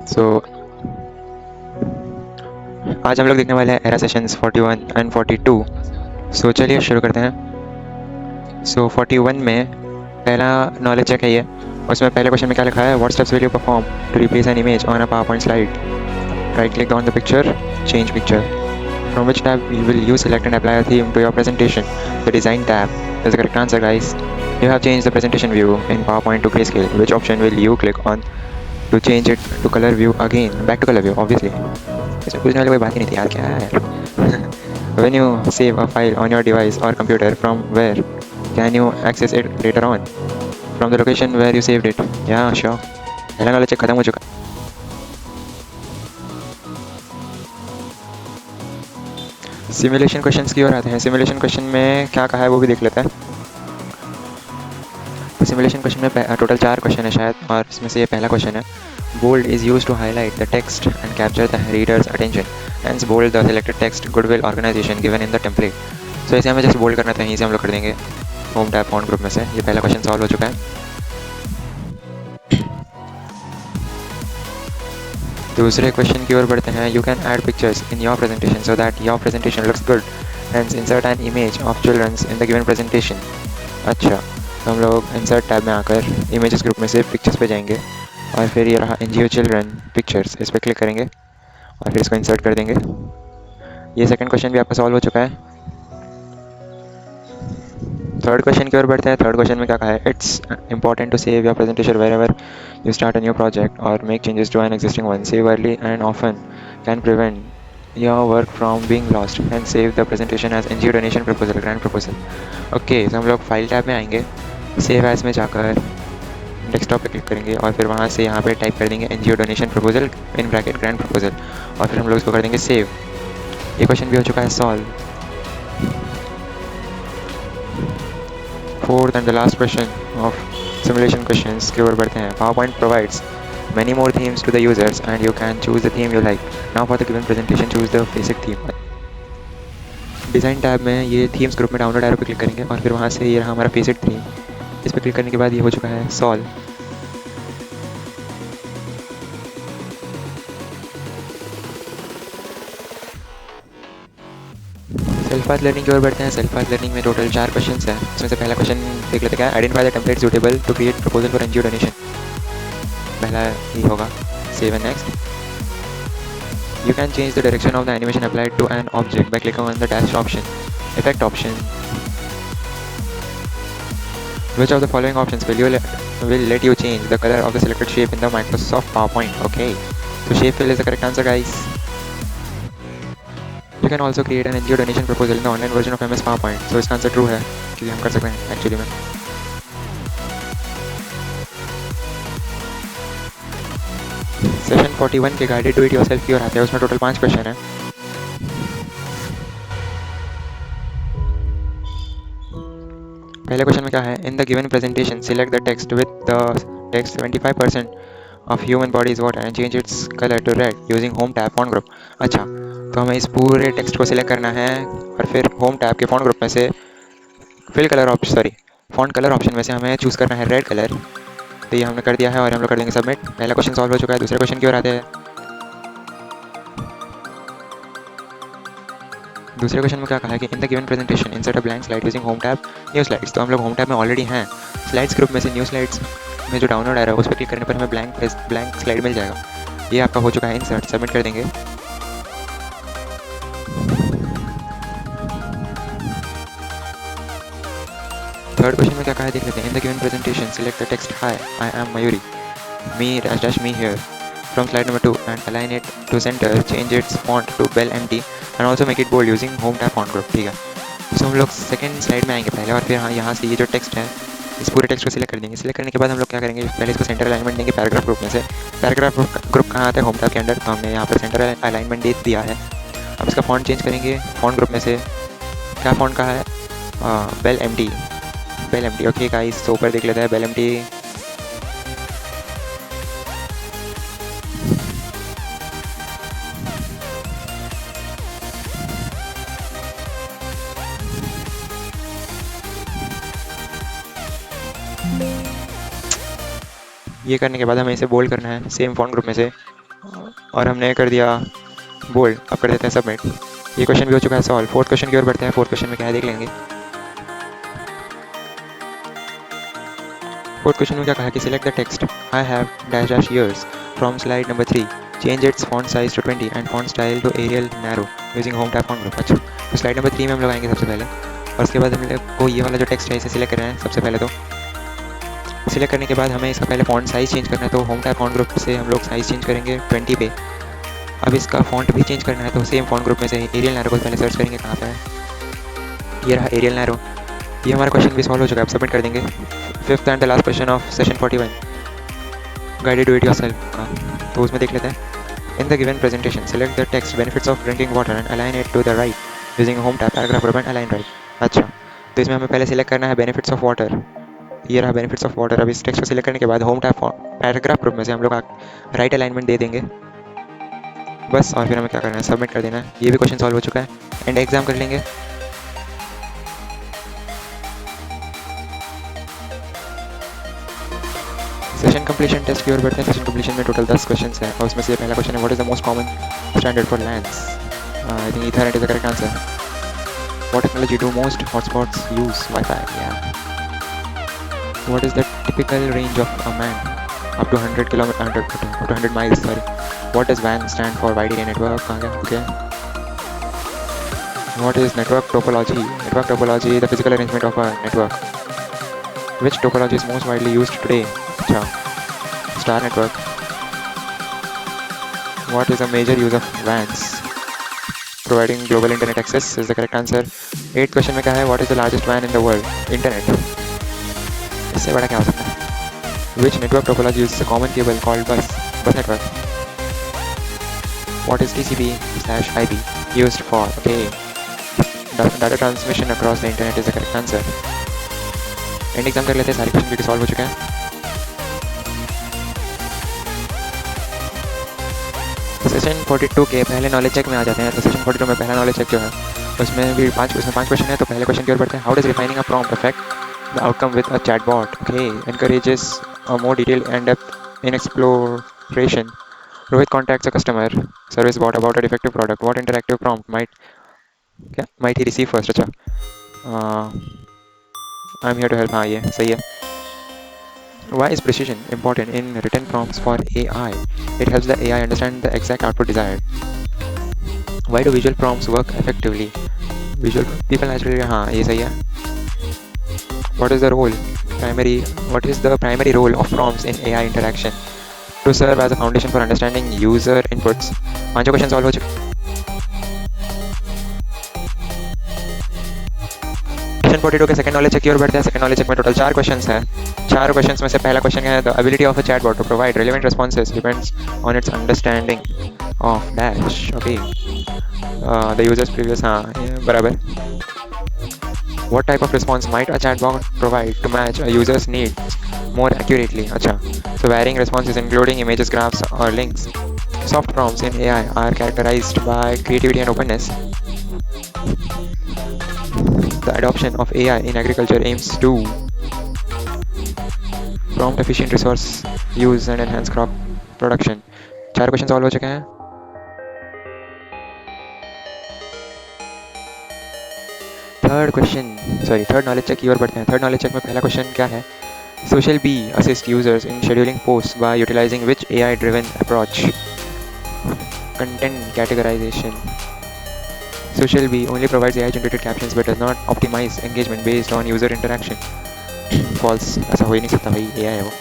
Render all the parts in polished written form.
सो आज हम लोग देखने वाले हैं एरा सेशंस 41 एंड 42। सो चलिए शुरू करते हैं। सो 41 में पहला नॉलेज चेक है ये। उसमें पहले क्वेश्चन में क्या लिखा है, what steps will you perform to replace an image on a PowerPoint slide? Right click on the picture, change picture. From which tab will you select and apply a theme to your presentation? The design tab is the correct answer, guys. You have changed the presentation view in PowerPoint to grayscale. Which option will you click on to change it to color view again? Back to color view, obviously. इसमें पूछने वाली कोई बात ही नहीं थी यार, क्या है यार. When you save a file on your device or computer, from where can you access it later on? From the location where you saved it. Yeah, sure. पहला नॉलेज चेक खत्म हो चुका. सिमुलेशन क्वेश्चंस की ओर आते हैं. Simulation question में क्या कहा है वो भी देख लेते हैं. तो सिमुलेशन क्वेश्चन में टोटल 4 क्वेश्चन है शायद, और इसमें से ये पहला क्वेश्चन है. Bold is use to highlight the text and capture the readers attention. Hence bold the selected text goodwill organization given in the template. So इसे हमें जस्ट बोल्ड करना था, यहीं से हम लोग कर देंगे होम टैब फॉन्ट ग्रुप में से. ये पहला क्वेश्चन सॉल्व हो चुका है. दूसरे क्वेश्चन की ओर बढ़ते हैं. You can add pictures in your presentation so that your presentation looks good. Hence insert an image of children's in the given presentation. अच्छा, तो हम लोग इंसर्ट टैब में आकर इमेजेस ग्रुप में से पिक्चर्स पे जाएंगे, और फिर ये रहा एनजीओ चिल्ड्रन पिक्चर्स, इस पर क्लिक करेंगे और फिर इसको इंसर्ट कर देंगे. ये सेकंड क्वेश्चन भी आपका सॉल्व हो चुका है. थर्ड क्वेश्चन की ओर बढ़ते हैं. थर्ड क्वेश्चन में क्या कहा है, it's important to save your presentation wherever you start a new project और make changes to an existing one. Save early and often can prevent your work from being lost and save the presentation as NGO donation proposal, grand proposal. Okay, तो हम लोग file tab में आएंगे, save as में जाकर desktop पे click करेंगे और फिर वहाँ से यहाँ पे टाइप कर देंगे NGO donation proposal in bracket grand proposal, और फिर हम लोग इसको कर देंगे सेव. ये क्वेश्चन भी हो चुका है solve. Fourth and the last question of simulation questions की ओर बढ़ते हैं. PowerPoint provides many more themes to the users and you can choose the theme you like. Now for the given presentation choose the basic theme. Design tab में ये themes group में download arrow पे click करेंगे और फिर वहाँ से ये रहा हमारा बेसिक थीम. इस पर क्लिक करने के बाद ये हो चुका है सॉल्व. सेल्फ पाथ लर्निंग की ओर बढ़ते हैं. सेल्फ पाथ लर्निंग में टोटल 4 क्वेश्चन हैं. इसमें से पहला क्वेश्चन देख लेते हैं. Identify the template suitable to create proposal for NGO donation. पहला ही होगा. Save and next. You can change the direction of the animation applied to an object by clicking on the dash option, effect option. Which of the following options will let you change the color of the selected shape in the Microsoft PowerPoint? Okay, so shape fill is the correct answer, guys. You can also create an NGO donation proposal in the online version of MS PowerPoint. So इसका answer true है क्योंकि हम कर सकते हैं actually में. Session 41 के guided do it yourself की ओर आते हैं. उसमें टोटल 5 क्वेश्चन है. पहले क्वेश्चन में क्या है, in the given presentation select the text with the text 25% of human body is water and change its colour to red using home tab font group. अच्छा, तो हमें इस पूरे टेक्स्ट को सिलेक्ट करना है और फिर होम टैब के फॉन्ट ग्रुप में से फॉन्ट कलर ऑप्शन में से हमें चूज़ करना है रेड कलर. तो ये हमने कर दिया है और हम लोग कर देंगे सबमिट. पहला क्वेश्चन सॉल्व हो चुका है. दूसरे क्वेश्चन की ओर आते हैं. दूसरे क्वेश्चन में क्या कहा है कि इन the given presentation insert a blank slide using home tab new slides. तो हम लोग होम टैब में ऑलरेडी हैं. स्लाइड्स ग्रुप में से न्यू स्लाइड्स में जो डाउनलोड आ रहा है उस पर क्लिक करने पर हमें ब्लैंक स्लाइड मिल जाएगा. ये आपका हो चुका है इंसर्ट. सबमिट कर देंगे. थर्ड क्वेश्चन में क्या कहा है देख लेते हैं. In the given presentation select the text high I am Mayuri me dash me here from slide number 2 and align it to center, change its font to Bell MT and also make it bold using home tab font group. ठीक है, तो हम लोग second slide में आएंगे पहले और फिर हाँ यहाँ से ये जो टेक्स्ट है इस पूरे टेक्स्ट को सिलेक्ट कर देंगे. सिलेक्ट करने के बाद हम लोग क्या करेंगे, पहले इसको सेंटर अलाइनमेंट देंगे पैराग्राफ ग्रुप में से. पैराग्राफ ग्रुप कहाँ आता है, होम टैब के अंदर. तो हमने यहाँ पर सेंटर अलाइनमेंट दे दिया है. अब इसका फॉन्ट चेंज करेंगे. फॉन्ट ग्रुप में से क्या फॉन्ट का है, bell M T. Okay guys, तो ऊपर देख लेते हैं बेल एम टी. ये करने के बाद हमें इसे बोल्ड करना है सेम फॉन्ट ग्रुप में से और हमने कर दिया बोल्ड। अब कर देते हैं सबमिट। ये क्वेश्चन भी हो चुका है सॉल्व। फोर्थ क्वेश्चन की ओर बढ़ते हैं। फोर्थ क्वेश्चन में क्या है देख लेंगे। फोर्थ क्वेश्चन में क्या कहा कि select the text I have dash dash years from slide number 3, change its font size to 20 and font style to Arial narrow using home tab font group. अच्छा, तो स्लाइड नंबर 3 में हम लोग आएंगे सबसे पहले, और उसके बाद हम लोग को ये वाला जो टेक्स्ट है इसे सिलेक्ट करना है सबसे पहले। तो सिलेक्ट करने के बाद हमें इसका पहले फॉन्ट साइज़ चेंज करना है, तो होम टैब फॉन्ट ग्रुप से हम लोग साइज़ चेंज करेंगे 20 पे। अब इसका फॉन्ट भी चेंज करना है, तो सेम फॉन्ट ग्रुप में से एरियल नैरो को पहले सर्च करेंगे कहाँ पे है। ये रहा एरियल नैरो। ये हमारा क्वेश्चन भी सॉल्व हो चुका है। अब सबमिट कर देंगे। Fifth and the last question of session 41, guided do it yourself. तो उसमें देख लेते हैं। In the given presentation select the text benefits of drinking water and align it to the right using home tab paragraph group and align right. अच्छा, तो इसमें हमें पहले सिलेक्ट करना है बेनिफिट्स ऑफ वाटर। ये रहा बेनिफिट्स ऑफ वाटर। अब इस टेक्स्ट को सिलेक्ट करने के बाद होम टैब पैराग्राफ ग्रुप में से हम लोग राइट अलाइनमेंट दे देंगे बस। और फिर हमें क्या करना है, सबमिट कर देना है। ये भी क्वेश्चन सॉल्व हो चुका है। एंड एग्जाम कर लेंगे। सेशन कंप्लीशन टेस्ट की ओर बढ़ते हैं। सेशन कंप्लीशन में टोटल 10 क्वेश्चन हैं, और उसमें से पहला क्वेश्चन है what is the most common standard for LANs. I think Ethernet is the correct answer. What technology do most hotspots use wifi. या what is the typical range of a MAN up to 100 kilometer, up to 100 miles, sorry. What does WAN stand for? Wide area network. कहाँ गया? Okay. What is network topology? Network topology, the physical arrangement of a network. Which topology is most widely used today? अच्छा, star network. What is a major use of WANs? Providing global internet access is the correct answer. 8th question में क्या है? What is the largest WAN in the world? Internet. इससे बड़ा क्या हो सकता है? Which network topology uses a common cable called bus network? What is TCP/IP used for? Okay, data transmission across the internet is the correct answer. And exam कर लेते हैं। सारे क्वेश्चन क्योंकि सॉल्व हो चुके हैं। सेशन 42 के पहले नॉलेज चेक में आ जाते हैं। तो सेशन 42 में पहला नॉलेज चेक जो है उसमें भी 5 क्वेश्चन है। तो पहले क्वेश्चन की ओर बढ़ते हैं। How does refining a prompt affect the outcome with a chatbot? Okay, encourages a more detailed and depth in exploration. Rohit contacts a customer service bot about a defective product. What interactive prompt might he receive first? अच्छा, I'm here to help. हाँ, ये सही है। Why is precision important in written prompts for AI? It helps the AI understand the exact output desired. Why do visual prompts work effectively? Visual people naturally, हाँ ये सही है। What is the primary role of prompts in AI interaction? To serve as a foundation for understanding user inputs. पांचों question solve हो चुके। Session 42 के second knowledge check की ओर बढ़ते हैं। सेकंड नॉलेज चेक में टोटल 4 क्वेश्चंस हैं। 4 क्वेश्चंस में से पहला क्वेश्चन है the ability of a chatbot to provide relevant responses depends on its understanding of dash. Okay, the users previous, हाँ बराबर। What type of response might a chatbot provide to match a user's needs more accurately? अच्छा, so varying responses including images, graphs, or links. Soft prompts in AI are characterized by creativity and openness. The adoption of AI in agriculture aims to prompt efficient resource use and enhance crop production. 4 question solve हो चुके हैं। Third knowledge check की ओर बढ़ते हैं। Third knowledge check में पहला question क्या है? Social Bee assist users in scheduling posts by utilizing which AI-driven approach? Content categorization. Social Bee only provides AI-generated captions but does not optimize engagement based on user interaction. False. ऐसा हो ही नहीं सकता भाई, AI है वो।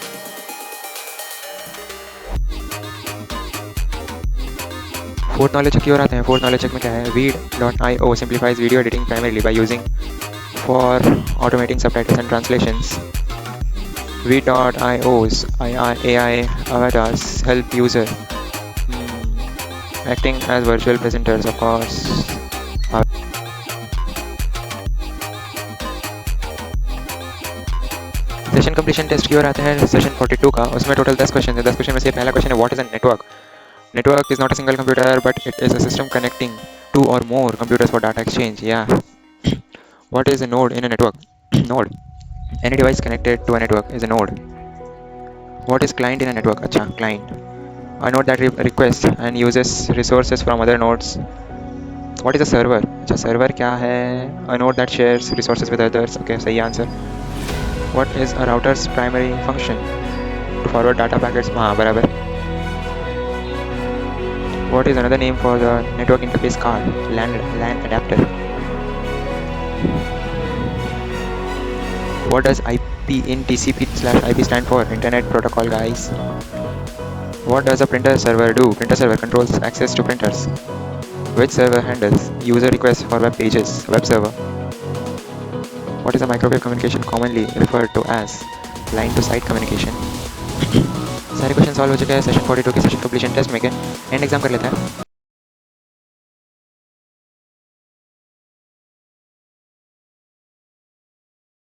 Fourth knowledge check की ओर आते हैं। फोर्थ नॉलेज चेक में क्या है? Veed.io simplifies video editing primarily by using for automating subtitles and translations. Veed.io's AI avatars help user acting as virtual presenters, of course. Session completion test की ओर आते हैं। सेशन 42 का, उसमें टोटल 10 क्वेश्चन है। 10 क्वेश्चन में से पहला क्वेश्चन है what is a network? Network is not a single computer, but it is a system connecting two or more computers for data exchange. Yeah. What is a node in a network? Node. Any device connected to a network is a node. What is client in a network? अच्छा, client. A node that requests and uses resources from other nodes. What is a server? अच्छा server क्या है? A node that shares resources with others. Okay, सही answer. What is a router's primary function? To forward data packets. हाँ बराबर. What is another name for the network interface card? LAN adapter. What does IP in TCP/IP stand for? Internet Protocol, guys. What does a printer server do? Printer server controls access to printers. Which server handles user requests for web pages? Web server. What is a microwave communication commonly referred to as? Line to site communication. सारे question solve हो चुके हैं session 42 के session completion test में के and exam कर लेते हैं.